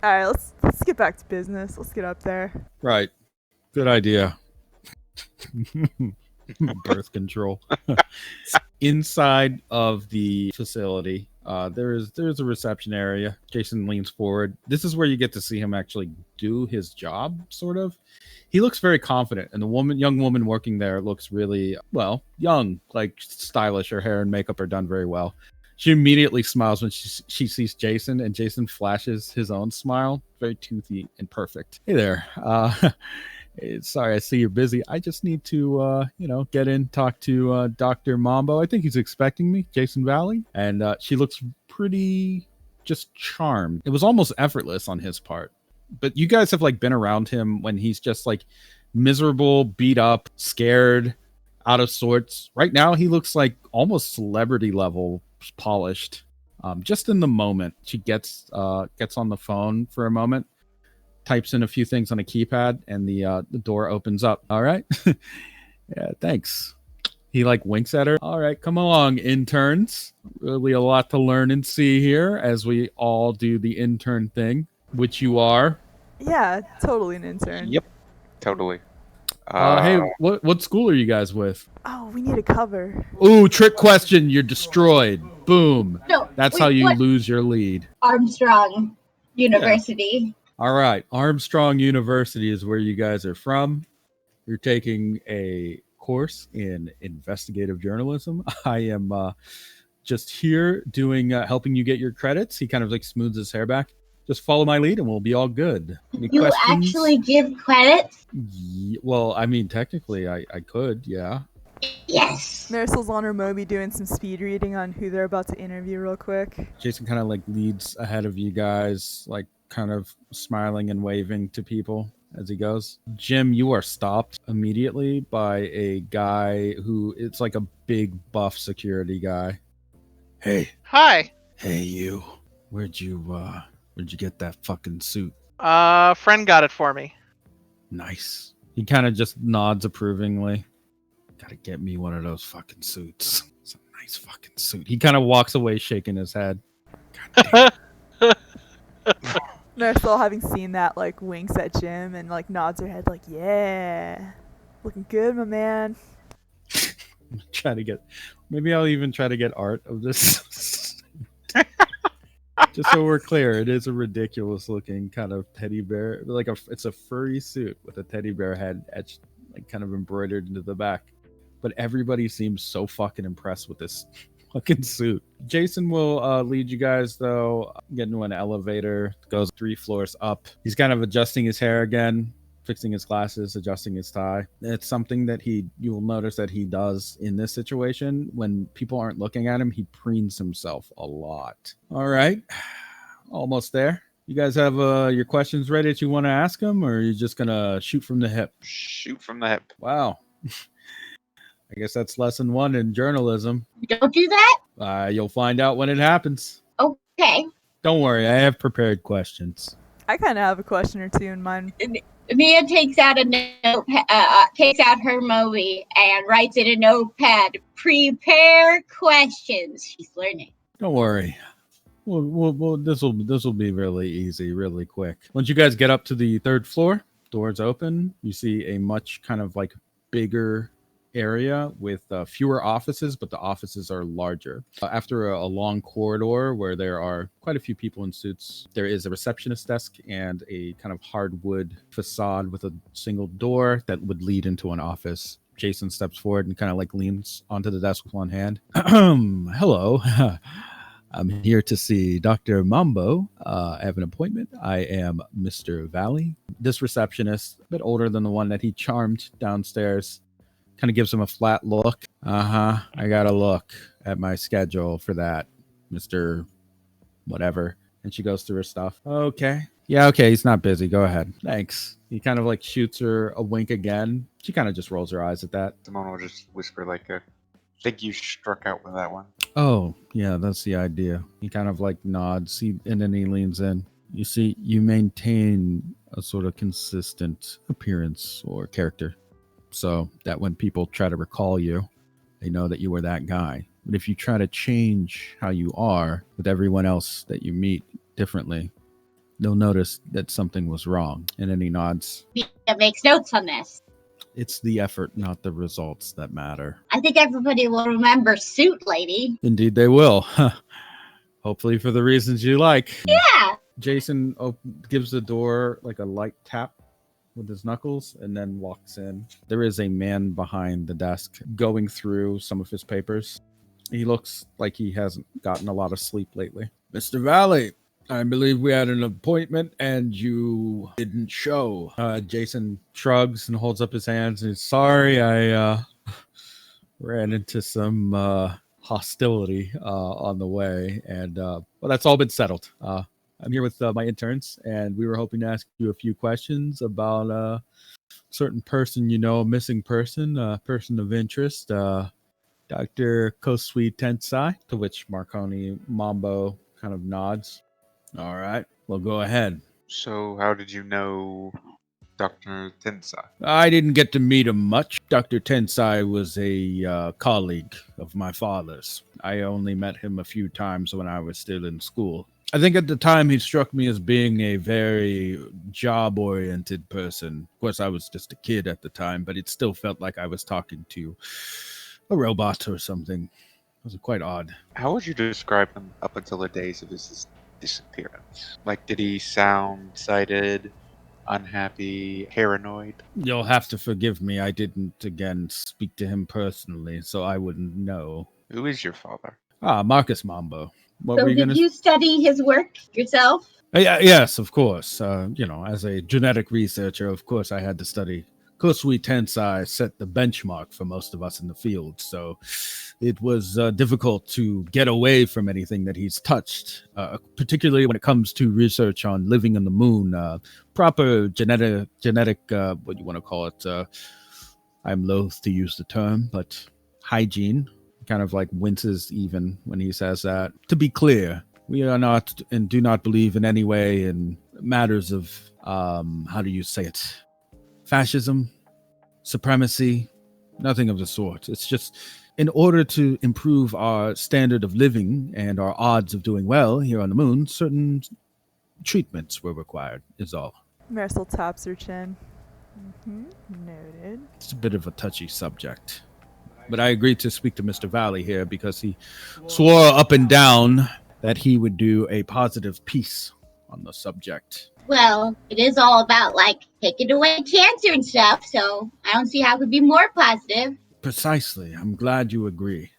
All right, let's get back to business. Let's get up there. Right. Good idea. Birth control. Inside of the facility, there's a reception area. Jason leans forward. This is where you get to see him actually do his job, sort of. He looks very confident, and the young woman working there looks really, well, young, like stylish. Her hair and makeup are done very well. She immediately smiles when she sees Jason, and Jason flashes his own smile, very toothy and perfect. Hey there. Sorry, I see you're busy. I just need to, get in, talk to Dr. Mambo. I think he's expecting me, Jason Valley. And she looks pretty just charmed. It was almost effortless on his part. But you guys have like been around him when he's just like miserable, beat up, scared, out of sorts. Right now, he looks like almost celebrity level polished. Just in the moment, she gets on the phone for a moment, types in a few things on a keypad, and the door opens up. All right. Yeah, thanks. He like winks at her. All right, come along, interns. Really a lot to learn and see here as we all do the intern thing, which you are. Yeah, totally an intern. Yep, totally. Hey, what school are you guys with? Oh, we need a cover. Ooh, trick question. You're destroyed. Boom. No, That's how you lose your lead. Armstrong University. Yeah. All right. Armstrong University is where you guys are from. You're taking a course in investigative journalism. I am just here doing helping you get your credits. He kind of like smooths his hair back. Just follow my lead and we'll be all good. Any you questions? Actually give credits? Well, I mean, technically I could, yeah. Yes. Marisol's on her Moby doing some speed reading on who they're about to interview real quick. Jason kind of like leads ahead of you guys, like kind of smiling and waving to people as he goes. Jim, you are stopped immediately by a guy who it's like a big buff security guy. Hey. Hi. Hey, you. Where'd you get that fucking suit? Friend got it for me. Nice. He kind of just nods approvingly. Gotta get me one of those fucking suits. It's a nice fucking suit. He kind of walks away shaking his head. God damn. Marisol, having seen that, like winks at Jim and like nods her head like, yeah, looking good, my man. Maybe I'll even try to get art of this. Just so we're clear, it is a ridiculous looking kind of teddy bear. It's a furry suit with a teddy bear head etched, like kind of embroidered into the back. But everybody seems so fucking impressed with this fucking suit. Jason will lead you guys though, get into an elevator, goes 3 floors up. He's kind of adjusting his hair again, fixing his glasses, adjusting his tie. It's something that you will notice that he does in this situation. When people aren't looking at him, he preens himself a lot. All right, almost there. You guys have your questions ready that you want to ask him, or are you just gonna shoot from the hip? Shoot from the hip. Wow. I guess that's lesson 1 in journalism. Don't do that? You'll find out when it happens. Okay. Don't worry, I have prepared questions. I kind of have a question or two in mind. Mia takes out a takes out her Moby and writes in a notepad, prepare questions. She's learning. Don't worry. This will be really easy, really quick. Once you guys get up to the 3rd floor, doors open. You see a much kind of like bigger area with fewer offices, but the offices are larger. After a long corridor where there are quite a few people in suits, there is a receptionist desk and a kind of hardwood facade with a single door that would lead into an office. Jason steps forward and kind of like leans onto the desk with one hand. Hello. I'm here to see Dr. Mambo. I have an appointment. I am Mr. Valley. This receptionist, a bit older than the one that he charmed downstairs, kind of gives him a flat look. I gotta look at my schedule for that, Mr. Whatever. And she goes through her stuff. Okay. Yeah, okay, he's not busy. Go ahead. Thanks. He kind of like shoots her a wink again. She kind of just rolls her eyes at that. Simone will just whisper like, I think you struck out with that one. Oh, yeah, that's the idea. He kind of like nods, and then he leans in. You see, you maintain a sort of consistent appearance or character, so that when people try to recall you, they know that you were that guy. But if you try to change how you are with everyone else that you meet differently, they'll notice that something was wrong. And then he nods. Mika makes notes on this. It's the effort, not the results, that matter. I think everybody will remember Suit Lady. Indeed, they will. Hopefully, for the reasons you like. Yeah. Jason gives the door like a light tap with his knuckles and then walks in. There is a man behind the desk going through some of his papers. He looks like he hasn't gotten a lot of sleep lately. Mr. Valley, I believe we had an appointment and you didn't show. Jason shrugs and holds up his hands and he's sorry, I ran into some hostility on the way. And well, that's all been settled. I'm here with my interns, and we were hoping to ask you a few questions about a certain person, a missing person, a person of interest, Dr. Kosui Tensai, to which Marconi Mambo kind of nods. All right, well, go ahead. So, how did you know Dr. Tensai? I didn't get to meet him much. Dr. Tensai was a colleague of my father's. I only met him a few times when I was still in school. I think at the time he struck me as being a very job-oriented person. Of course, I was just a kid at the time, but it still felt like I was talking to a robot or something. It was quite odd. How would you describe him up until the days of his disappearance? Like, did he sound excited, unhappy, paranoid? You'll have to forgive me. I didn't, again, speak to him personally, so I wouldn't know. Who is your father? Marcus Mambo. What So were you did gonna you study his work yourself? Yes, of course. As a genetic researcher, of course, I had to study. Kosui Tensai set the benchmark for most of us in the field, so it was difficult to get away from anything that he's touched, particularly when it comes to research on living on the moon. Proper genetic, what you want to call it? I'm loath to use the term, but hygiene. Kind of like winces even when he says that. To be clear, we are not and do not believe in any way in matters of, how do you say it? Fascism, supremacy, nothing of the sort. It's just in order to improve our standard of living and our odds of doing well here on the moon, certain treatments were required, is all. Marisol taps her chin. Noted. It's a bit of a touchy subject. But I agreed to speak to Mr. Valley here because he swore up and down that he would do a positive piece on the subject. Well, it is all about, taking away cancer and stuff, so I don't see how it could be more positive. Precisely. I'm glad you agree.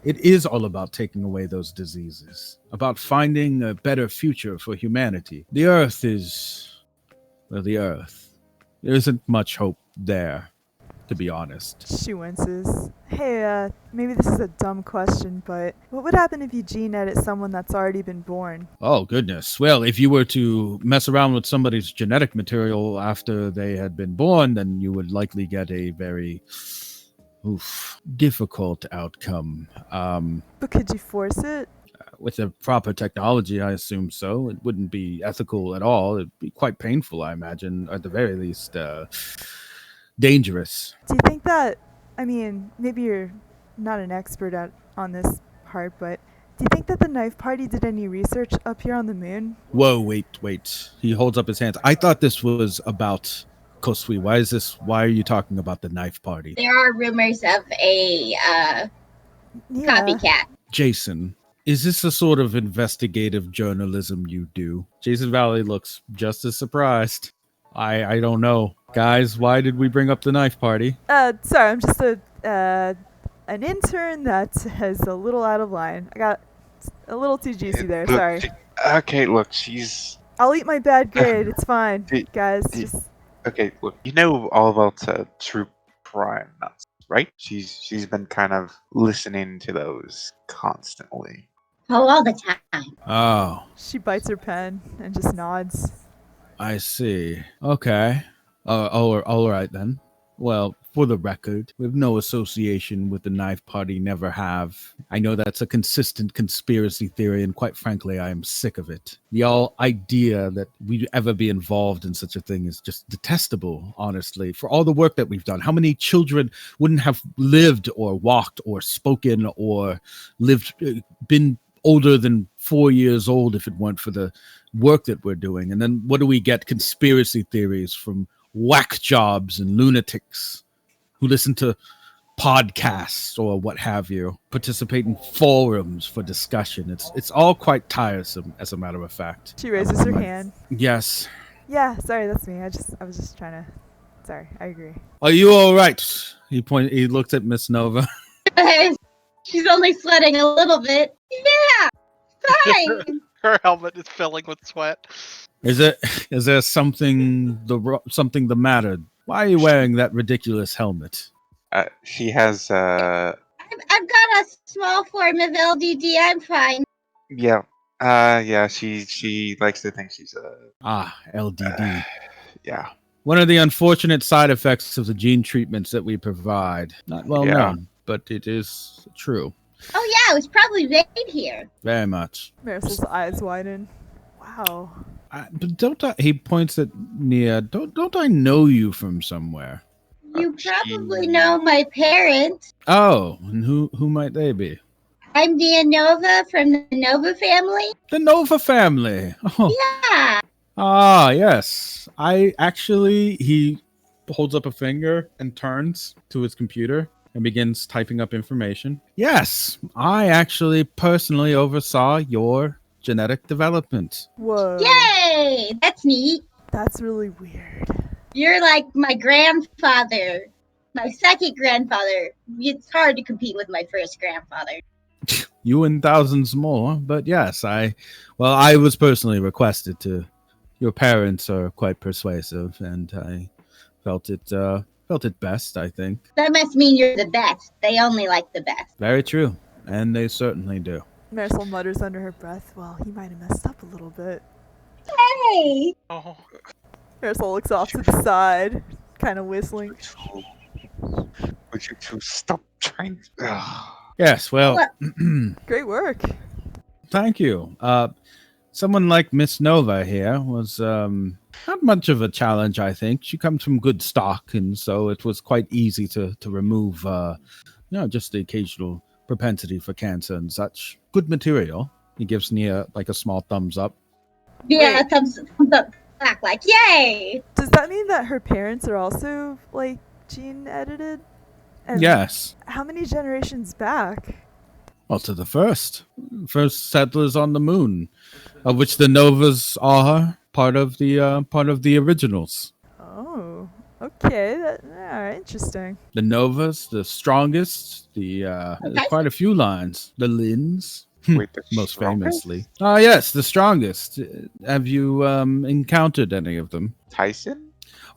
It is all about taking away those diseases, about finding a better future for humanity. The Earth is, well, the Earth. There isn't much hope there, to be honest. She winces. Hey, maybe this is a dumb question, but what would happen if you gene edit someone that's already been born? Oh, goodness. Well, if you were to mess around with somebody's genetic material after they had been born, then you would likely get a very difficult outcome. But could you force it? With the proper technology, I assume so. It wouldn't be ethical at all. It'd be quite painful, I imagine, at the very least, dangerous. Do you think that, maybe you're not an expert on this part, but do you think that the knife party did any research up here on the moon? Whoa, wait. He holds up his hands. I thought this was about Kosui. Why are you talking about the knife party? There are rumors of a copycat. Jason, is this the sort of investigative journalism you do? Jason Valley looks just as surprised. I don't know. Guys, why did we bring up the knife party? Sorry, I'm just an intern that is a little out of line. I got a little too juicy there, Look, sorry. Okay, look, she's... I'll eat my bad grade, it's fine. Guys, just... Okay, look, you know all about true crime nuts, right? She's been kind of listening to those constantly. Oh, all the time. Oh, She bites her pen and just nods. I see. Okay. All right then. Well, for the record, we have no association with the knife party, never have. I know that's a consistent conspiracy theory, and quite frankly, I am sick of it. The all idea that we'd ever be involved in such a thing is just detestable, honestly. For all the work that we've done, how many children wouldn't have lived or walked or spoken or been older than 4 years old if it weren't for the work that we're doing. And then what do we get? Conspiracy theories from whack jobs and lunatics who listen to podcasts or what have you, participate in forums for discussion. It's all quite tiresome, as a matter of fact. She raises her hand. Yes. Yeah, sorry, that's me. I was just trying to. Sorry, I agree. Are you all right? He looked at Miss Nova. She's only sweating a little bit. Yeah, fine. Her helmet is filling with sweat. Is there something the matter? Why are you wearing that ridiculous helmet? She has, I've got a small form of LDD. I'm fine. yeah, she likes to think she's a, LDD. yeah. One of the unfortunate side effects of the gene treatments that we provide. Not well known, but it is true. Oh yeah, it was probably made here. Very much. Marisol's eyes widen. Wow. But he points at Nia. Don't I know you from somewhere? You probably know my parents. Oh, and who might they be? I'm Nia Nova from the Nova family. The Nova family. Oh. Yeah. Ah, yes. He holds up a finger and turns to his computer and begins typing up information. Yes, I actually personally oversaw your genetic development. Whoa. Yay! That's neat. That's really weird. You're like my grandfather, my second grandfather. It's hard to compete with my first grandfather. You and thousands more, but yes, I was personally requested to. Your parents are quite persuasive, and I felt it best, I think. That must mean you're the best. They only like the best. Very true, and they certainly do. Marisol mutters under her breath, well, he might have messed up a little bit. Hey! Oh, Marisol looks off to the side, kind of whistling. Would you two stop trying? Yes, well, Great work. thank you. Someone like Miss Nova here was not much of a challenge, I think. She comes from good stock, and so it was quite easy to remove, just the occasional propensity for cancer and such. Good material. He gives Nia like a small thumbs up. Yeah, thumbs up back, like, yay! Does that mean that her parents are also, like, gene edited? And Yes. how many generations back? Well, to the first settlers on the moon, of which the Novas are part of the originals. Oh, okay. Alright, interesting. The Novas, the strongest, there's quite a few lines. The Lins, Wait, the most strongest? famously. Ah, yes, the strongest. Have you encountered any of them? Tyson?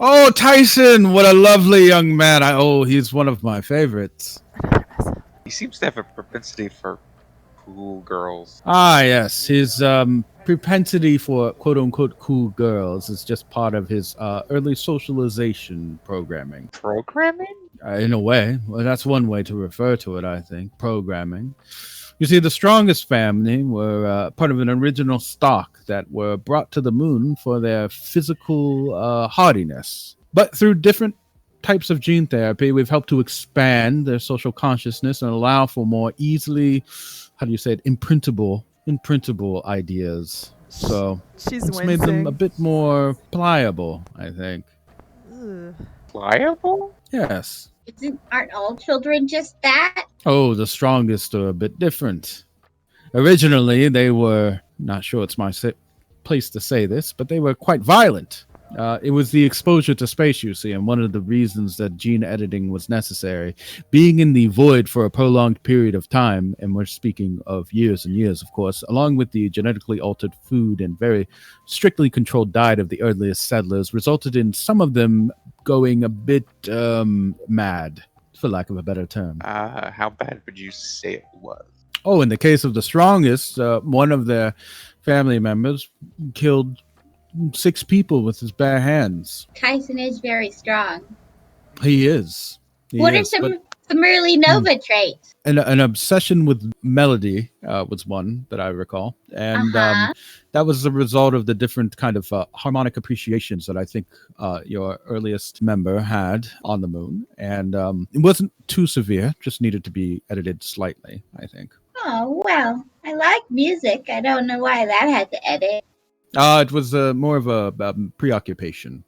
Oh, Tyson! What a lovely young man. He's one of my favorites. He seems to have a propensity for cool girls. Ah, yes. His propensity for quote-unquote cool girls is just part of his early socialization programming. Programming? In a way. Well, that's one way to refer to it, I think. Programming. You see, the strongest family were part of an original stock that were brought to the moon for their physical hardiness. But through different types of gene therapy, we've helped to expand their social consciousness and allow for more easily, imprintable ideas. So She's it's wincing. made them a bit more pliable, I think. Ugh. Pliable? Yes. Aren't all children just that? Oh, the strongest are a bit different. Originally, they were, not sure it's my place to say this, but they were quite violent. It was the exposure to space, you see, and one of the reasons that gene editing was necessary. Being in the void for a prolonged period of time, and we're speaking of years and years, of course, along with the genetically altered food and very strictly controlled diet of the earliest settlers, resulted in some of them going a bit mad, for lack of a better term. How bad would you say it was? Oh, in the case of the strongest, one of their family members killed 6 people with his bare hands. Tyson is very strong. He is. What are some early Nova traits? An obsession with melody was one that I recall. And that was the result of the different kind of harmonic appreciations that I think your earliest member had on the moon. And it wasn't too severe, just needed to be edited slightly, I think. Oh, well, I like music. I don't know why that had to edit. It was more of a preoccupation.